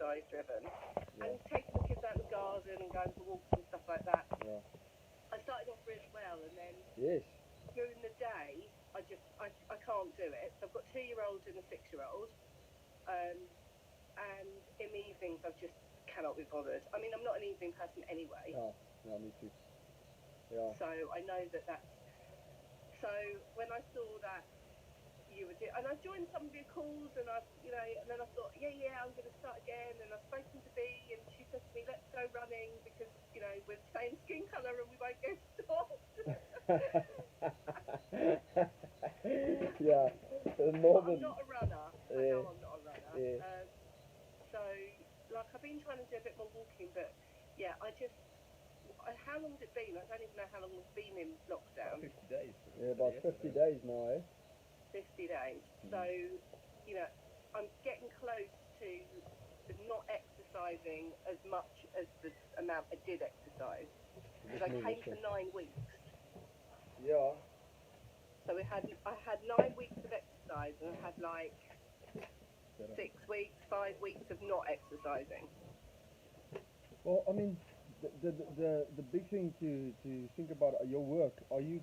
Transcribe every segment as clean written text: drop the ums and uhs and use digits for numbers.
exercise driven, Yeah. and taking the kids out in the garden and going for walks and stuff like that. Yeah. I started off really well, and then Yes. during the day, I can't do it. So I've got 2-year-olds and a 6-year-old, um, and in the evenings I just cannot be bothered. I mean, I'm not an evening person anyway, Yeah. Yeah. Me too. Yeah. so I know that that's. So when I saw that you were doing, and I joined some of your calls, and and then I thought, yeah, I'm going to start again. And I've spoken to Bea, and she said to me, let's go running because we're the same skin colour and we won't get stopped. Yeah. But I'm Northern. not a runner. I Yeah. know I'm not a runner. Yeah. So, like, I've been trying to do a bit more walking, but yeah, how long's it been? I don't even know how long we've been in About lockdown. 50 days. Yeah. About 50 days now, eh? 50 days. So, I'm getting close to not exercising as much as the amount I did exercise. Because I came for 9 weeks. Yeah. So I had 9 weeks of exercise, and I had like 6 weeks, 5 weeks of not exercising. Well, I mean, the big thing to think about your work. Are you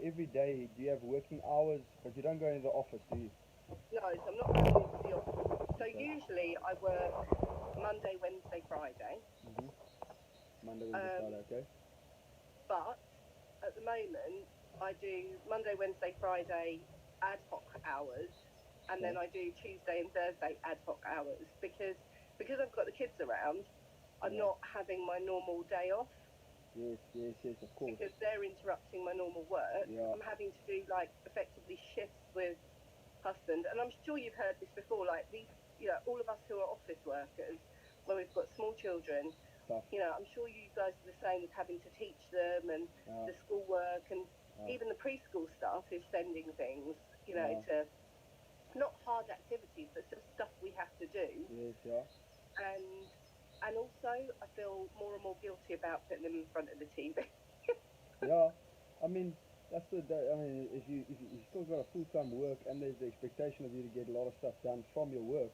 every day? Do you have working hours? But you don't go into the office, do you? No, so I'm not going into the office. So Okay. usually I work Monday, Wednesday, Friday. Mhm. Monday, Wednesday, Friday. Okay. But at the moment, I do Monday, Wednesday, Friday ad hoc hours, and then Okay. I do Tuesday and Thursday ad hoc hours because I've got the kids around. I'm Yeah. not having my normal day off Yes. Yes. Yes. Of course. because they're interrupting my normal work. Yeah. I'm having to do like effectively shifts with husband, and I'm sure you've heard this before. Like these, all of us who are office workers, where we've got small children. Tough. I'm sure you guys are the same with having to teach them and Yeah. the schoolwork, and Yeah. even the preschool staff is sending things, Yeah. to not hard activities, but just stuff we have to do. Yes. Yeah. And also, I feel more and more guilty about putting them in front of the TV. Yeah. I mean, I mean, if you still got a full-time work and there's the expectation of you to get a lot of stuff done from your work,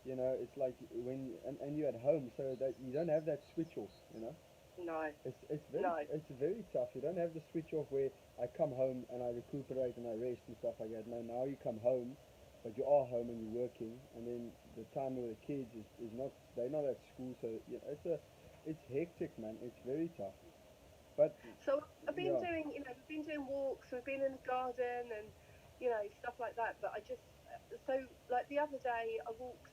it's like and you're at home, so that you don't have that switch off. No, no. It's very tough. You don't have the switch off where I come home and I recuperate and I rest and stuff like that. No, now you come home, but you are home and you're working, and then the time with the kids is not. They're not at school, so it's hectic, man. It's very tough. But So I've been yeah. doing, we've been doing walks, we've been in the garden, and stuff like that. But so like the other day, I walked.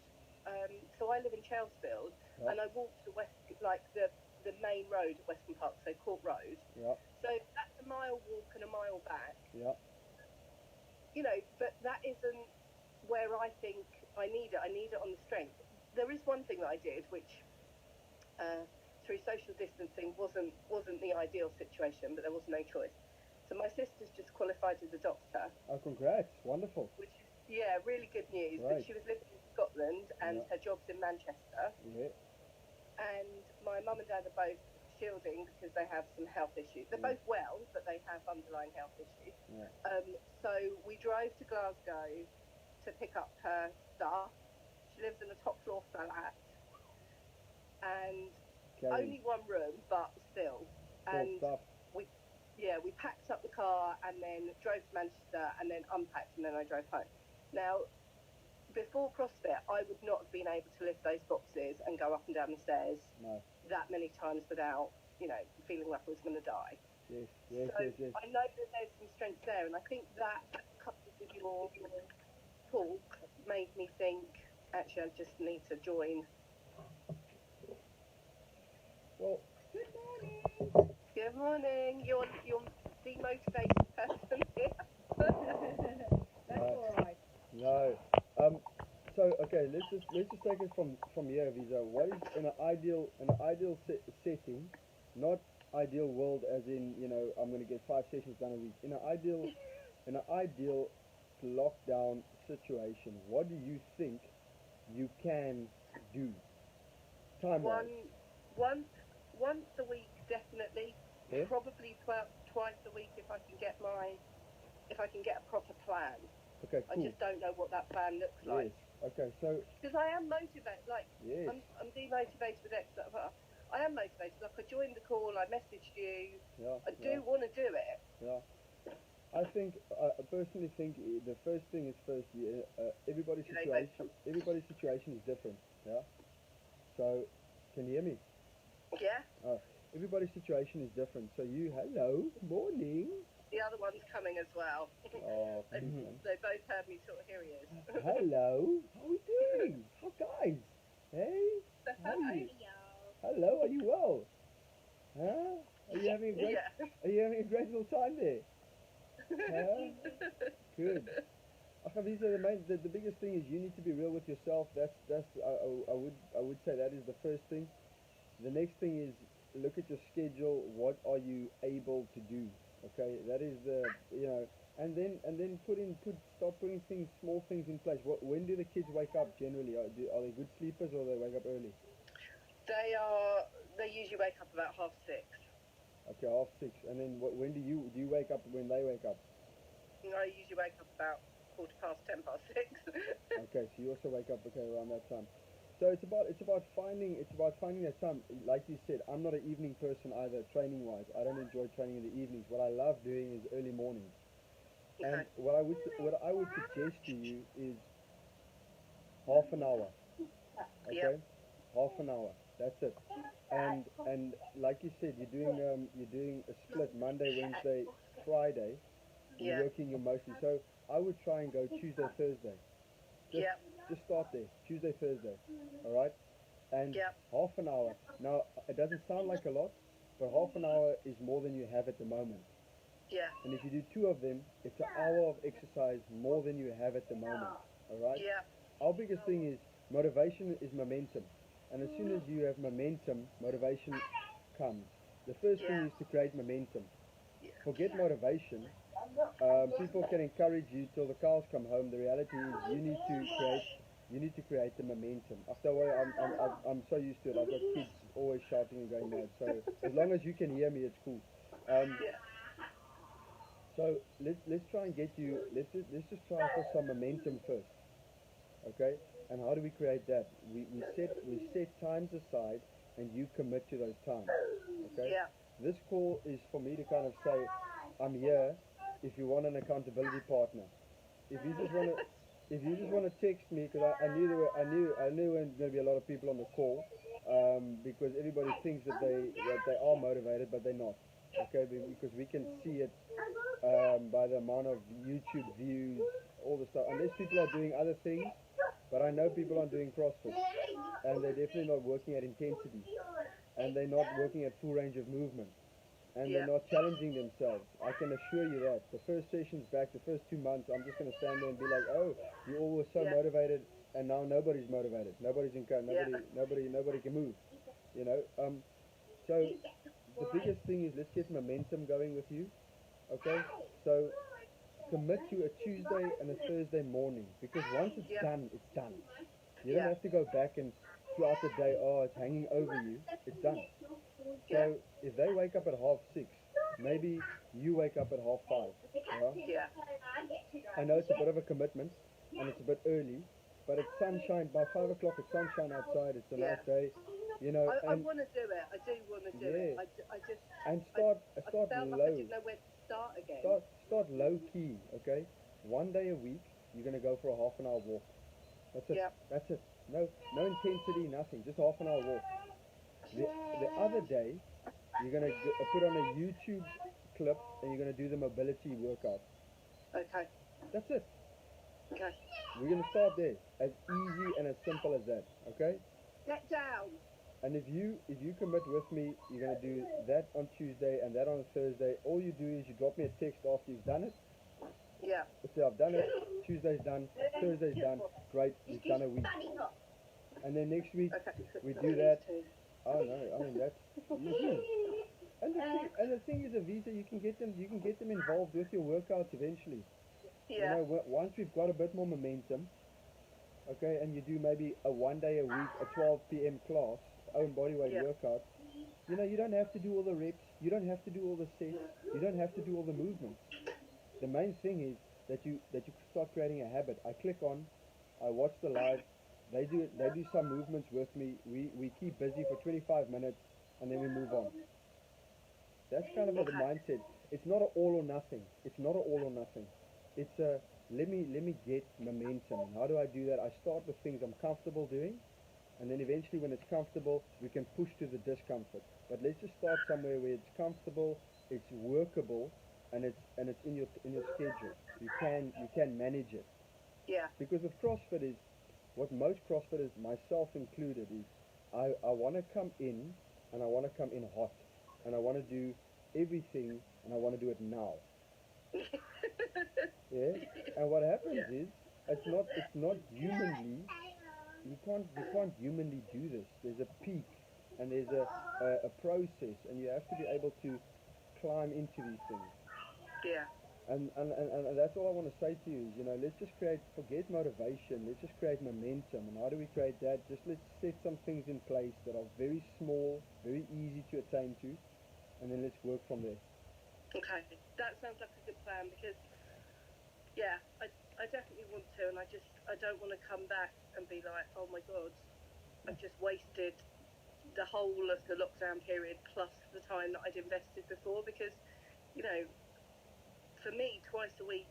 So I live in Chelsfield, Yeah. and I walked the main road at Western Park, so Court Road. Yeah. So that's a mile walk and a mile back. Yeah. But that isn't where I think I need it. I need it on the strength. There is one thing that I did, which through social distancing wasn't the ideal situation, but there was no choice. So my sister's just qualified as a doctor. Oh, congrats! Wonderful. Which is really good news. Right. But she was living in Scotland, and Yeah. her job's in Manchester. Yeah. And my mum and dad are both shielding because they have some health issues. They're both well, but they have underlying health issues. Yeah. So we drove to Glasgow to pick up her stuff. She lives in a top floor flat, and only one room, but still. And stuff. we packed up the car and then drove to Manchester and then unpacked and then I drove home. Now, before CrossFit, I would not have been able to lift those boxes and go up and down the stairs that many times without, feeling like I was going to die. Yes. So I know that there's some strength there, and I think that coupled with your talk made me think, actually, I just need to join. Well, good morning. Good morning. You're the motivated person here. That's all right. No. So okay, let's just take it from here, Visa. What is in an ideal setting, not ideal world as in I'm going to get 5 sessions done a week. In an ideal lockdown situation, what do you think you can do? Time-wise. Once a week, definitely. Yeah? Probably twice a week if I can get a proper plan. Okay, cool. I just don't know what that plan looks like. Yes. Okay, so Because I am motivated. Like yes, I'm demotivated with X. But I am motivated. Like I joined the call. I messaged you. yeah, I yeah, do want to do it. yeah. I think I personally think the first thing is first. Everybody's You know, but situation is different. Yeah. So, can you hear me? yeah, Uh, everybody's situation is different. So hello, morning. the other one's coming as well. Oh, they, cute man. they both heard me sort of. Here he is. Hello, how we doing? How guys? Hey, how are you? Hello, are you well? Huh? Are you having a great? Yeah. Are you having a great little time there? Huh? Good. These are the biggest thing is you need to be real with yourself. I would say that is the first thing. The next thing is look at your schedule. What are you able to do? Okay, that is and then start putting small things in place. When do the kids wake up generally? Are they good sleepers or they wake up early? They usually wake up about 6:30. Okay, 6:30. And then when do you wake up when they wake up? I usually wake up about 10:15. Okay, so you also wake up around that time. So it's about finding that time. Like you said, I'm not an evening person either, training wise. I don't enjoy training in the evenings. What I love doing is early mornings. And Okay. what I would suggest to you is half an hour. Okay, Yep. half an hour. That's it. And like you said, you're doing a split Monday, Wednesday, Friday. You're Yeah. working your mostly. So I would try and go Tuesday, Thursday. Just Yep. just start there. Tuesday, Thursday. All right. And Yep. half an hour. Now it doesn't sound like a lot, but half an hour is more than you have at the moment. Yeah. And if you do two of them, it's an hour of exercise more than you have at the moment. All right. Yeah. Our biggest thing is motivation is momentum, and as soon as you have momentum, motivation comes. The first thing Yeah. is to create momentum. Yeah. Forget motivation. People can encourage you till the cows come home. The reality is you need to create the momentum. After a while, I'm so used to it. I've got kids always shouting and going mad. So as long as you can hear me, it's cool. Yeah. So let's try and get you. Let's just try for some momentum first, okay? And how do we create that? We set times aside, and you commit to those times, okay? Yeah. This call is for me to kind of say, I'm here. If you want an accountability partner, if you just want to, text me, because I knew there were going to be a lot of people on the call, because everybody thinks that they are motivated, but they're not. Okay, because we can see it by the amount of YouTube views, all the stuff. Unless people are doing other things, but I know people aren't doing CrossFit, and they're definitely not working at intensity, and they're not working at full range of movement, and they're Yeah. not challenging themselves. I can assure you that. The first sessions back, the first 2 months, I'm just going to stand there and be like, oh, you all were so Yeah. motivated, and now nobody's motivated. Nobody's encouraged. Yeah. Nobody can move. You know. So the biggest thing is let's get momentum going with you. Okay. So commit to a Tuesday and a Thursday morning, because once it's Yeah. done, it's done. You don't Yeah. have to go back and throughout the day, oh, it's hanging over you. It's done. Yeah. So if they wake up at 6:30, maybe you wake up at 5:30. Yeah. I know it's a bit of a commitment and it's a bit early, but it's sunshine. By 5 o'clock, it's sunshine outside. It's a Yeah. nice day, I and want to do it. I do want to do yeah, it. I just and I start felt like I low. didn't know where to start again. Start low key. Okay, one day a week you're gonna go for a half an hour walk. That's it. Yeah. That's it. No intensity, nothing. Just half an hour walk. The other day you're gonna put on a YouTube clip and you're gonna do the mobility workout. Okay. That's it. Okay. We're gonna start there, as easy and as simple as that. Okay. Get down. And if you commit with me, you're gonna do that on Tuesday and that on Thursday. All you do is you drop me a text after you've done it. Yeah. Say I've done it. Tuesday's done. Thursday's done. Great. We've done a week. And then next week Okay. we do that. Oh no, I mean that's easy. And the thing is, Avisa, you can get them involved with your workouts eventually. Yeah. Once we've got a bit more momentum, okay, and you do maybe a 1 day a week, a 12 p.m. class, own bodyweight Yeah. workout, you don't have to do all the reps, you don't have to do all the sets, you don't have to do all the movements. The main thing is that you start creating a habit. I click on I watch the live. They do some movements with me. We keep busy for 25 minutes, and then we move on. That's kind of the mindset. It's not an all or nothing. It's not an all or nothing. It's a let me get momentum. And how do I do that? I start with things I'm comfortable doing, and then eventually when it's comfortable, we can push to the discomfort. But let's just start somewhere where it's comfortable, it's workable, and it's in your schedule. You can manage it. Yeah. Because with CrossFit is what most CrossFitters, myself included, is I want to come in and I want to come in hot and I want to do everything and I want to do it now. Yeah. And what happens is it's not humanly. You can't humanly do this. There's a peak and there's a process, and you have to be able to climb into these things. Yeah. And that's all I want to say to you is, let's just forget motivation, let's just create momentum. And how do we create that? Just let's set some things in place that are very small, very easy to attain to, and then let's work from there. Okay, that sounds like a good plan because, yeah, I definitely want to, and I don't want to come back and be like, oh my God, I've just wasted the whole of the lockdown period plus the time that I'd invested before because, for me, twice a week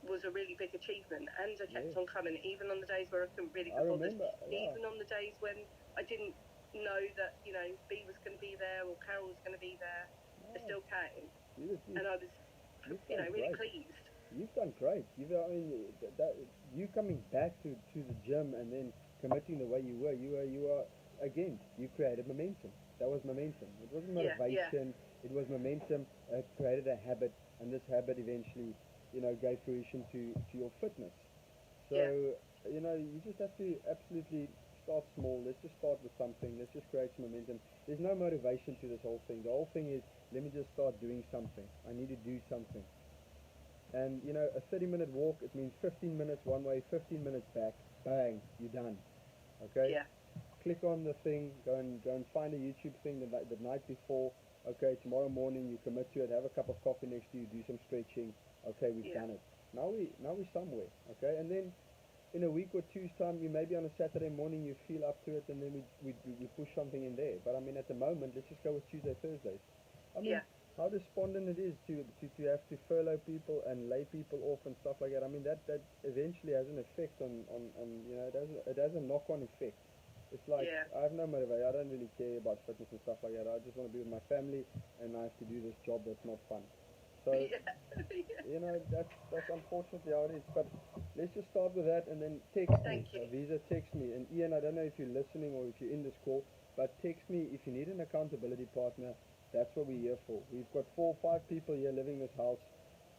was a really big achievement, and I kept on coming, even on the days where I couldn't really be bothered, even on the days when I didn't know that, B was going to be there or Carol was going to be there. I still came, and I was, really pleased. You've done great. You coming back to the gym and then committing the way you are, again, you created momentum. That was momentum. It wasn't motivation. Yeah. It was momentum. It created a habit, and this habit eventually, gave fruition to your fitness. So, you just have to absolutely start small. Let's just start with something. Let's just create some momentum. There's no motivation to this whole thing. The whole thing is, let me just start doing something. I need to do something. And, a 30-minute walk, it means 15 minutes one way, 15 minutes back. Bang, you're done. Okay? Yeah. Click on the thing, go and find a YouTube thing the night before. Okay, tomorrow morning you commit to it, have a cup of coffee next to you, do some stretching. Okay, we've done it. Now we're somewhere. Okay, and then in a week or two's time, you maybe on a Saturday morning you feel up to it, and then we push something in there. But I mean, at the moment, let's just go with Tuesday, Thursdays. I mean, how despondent it is to have to furlough people and lay people off and stuff like that. I mean, that eventually has an effect on it has a knock-on effect. It's like, I have no motivation. I don't really care about fitness and stuff like that. I just want to be with my family, and I have to do this job that's not fun. So, that's unfortunately how it is. But let's just start with that, and then text me. Visa, text me. And Ian, I don't know if you're listening or if you're in this call, but text me if you need an accountability partner. That's what we're here for. We've got 4 or 5 people here living in this house.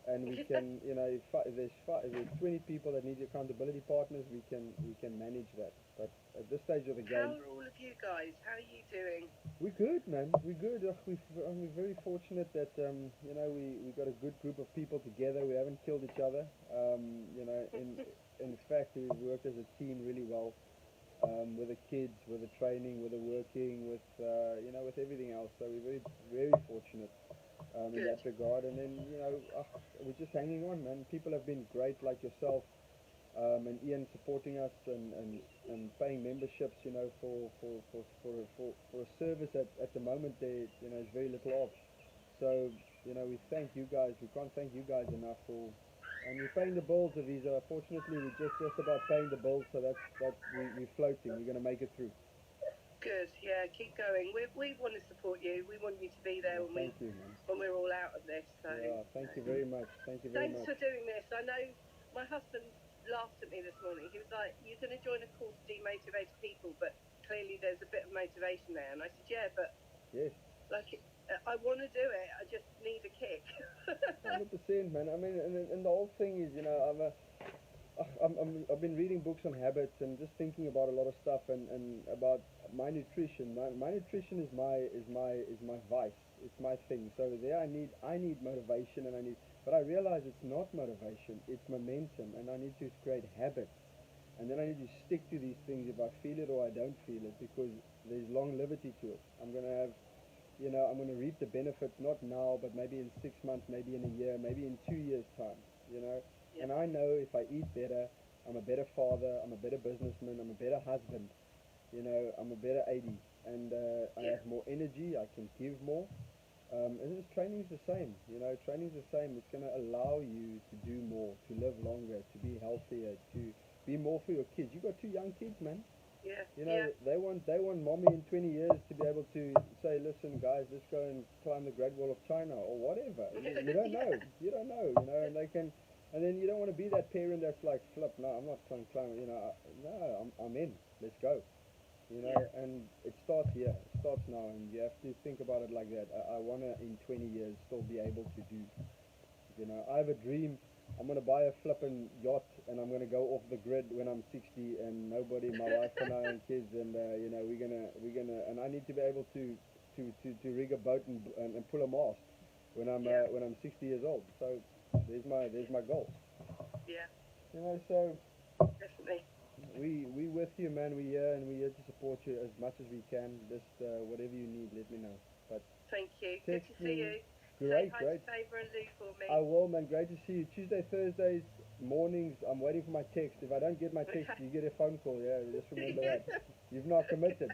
And we can, if there's 20 people that need accountability partners, we can manage that. But at this stage of the game, how are all of you guys? How are you doing? We're good, man. We're good. We're very fortunate that we got a good group of people together. We haven't killed each other. In fact, we've worked as a team really well. With the kids, with the training, with the working, with with everything else. So we're very, very fortunate. In that regard, and then we're just hanging on, man. People have been great, like yourself, and Ian supporting us and paying memberships, for a service that at the moment there is very little of. So we thank you guys. We can't thank you guys enough for. And we're paying the bills, Avisa. Fortunately, we're just about paying the bills, so we're floating. We're going to make it through. Good, yeah, keep going. We want to support you. We want you to be there when we're all out of this. So thank you very much. Thanks for doing this. I know my husband laughed at me this morning. He was like, "You're going to join a course to demotivate people, but clearly there's a bit of motivation there." And I said, "Yeah, but I want to do it. I just need a kick." 100%, man. I mean, and the whole thing is, I've been reading books on habits and just thinking about a lot of stuff and about my nutrition. My nutrition is my vice. It's my thing. So there I need motivation but I realize it's not motivation. It's momentum, and I need to create habits. And then I need to stick to these things if I feel it or I don't feel it, because there's longevity to it. I'm gonna have, I'm gonna reap the benefits not now, but maybe in 6 months, maybe in a year, maybe in 2 years' time. And I know if I eat better, I'm a better father, I'm a better businessman, I'm a better husband, you know, I'm a better 80, and I Yeah. have more energy, I can give more. And this training's the same, you know, training's the same. It's going to allow you to do more, to live longer, to be healthier, to be more for your kids. You got 2 young kids, man. Yeah. You know, they want mommy in 20 years to be able to say, listen, guys, let's go and climb the Great Wall of China or whatever. You don't know. You don't know, you know, and they can, and then you don't want to be that parent that's like, flip, no, I'm not trying to climb, you know, no, I'm in, let's go. You know, and it starts here, it starts now, and you have to think about it like that. I want to, in 20 years, still be able to do, you know, I have a dream. I'm going to buy a flippin' yacht, and I'm going to go off the grid when I'm 60, and nobody, my wife and I and kids, and, you know, we're going to, and I need to be able to rig a boat and pull a mast when I'm 60 years old. So there's my goal. Yeah. You know, so Definitely. we with you, man. We here, and we're here to support you as much as we can. Just whatever you need, let me know. But Thank you. Good text to see me. you. Great, Say hi great. to Faber and Lou for me. I will, man. Great to see you. Tuesday, Thursdays, mornings. I'm waiting for my text. If I don't get my text, you get a phone call. Yeah, just remember that. You've not committed.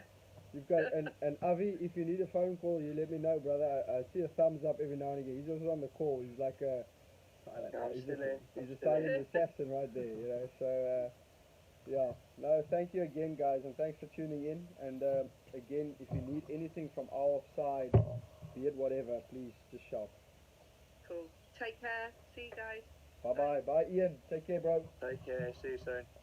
You've got and Avi, if you need a phone call, you let me know, brother. I see a thumbs up every now and again. He's also on the call. He's like I don't know. He's a silent assassin right there. You know. So yeah. No, thank you again, guys, and thanks for tuning in. And again, if you need anything from our side, be it whatever, please just shout. Cool. Take care. See you guys. Bye bye. Bye, Ian. Take care, bro. Take care. See you soon.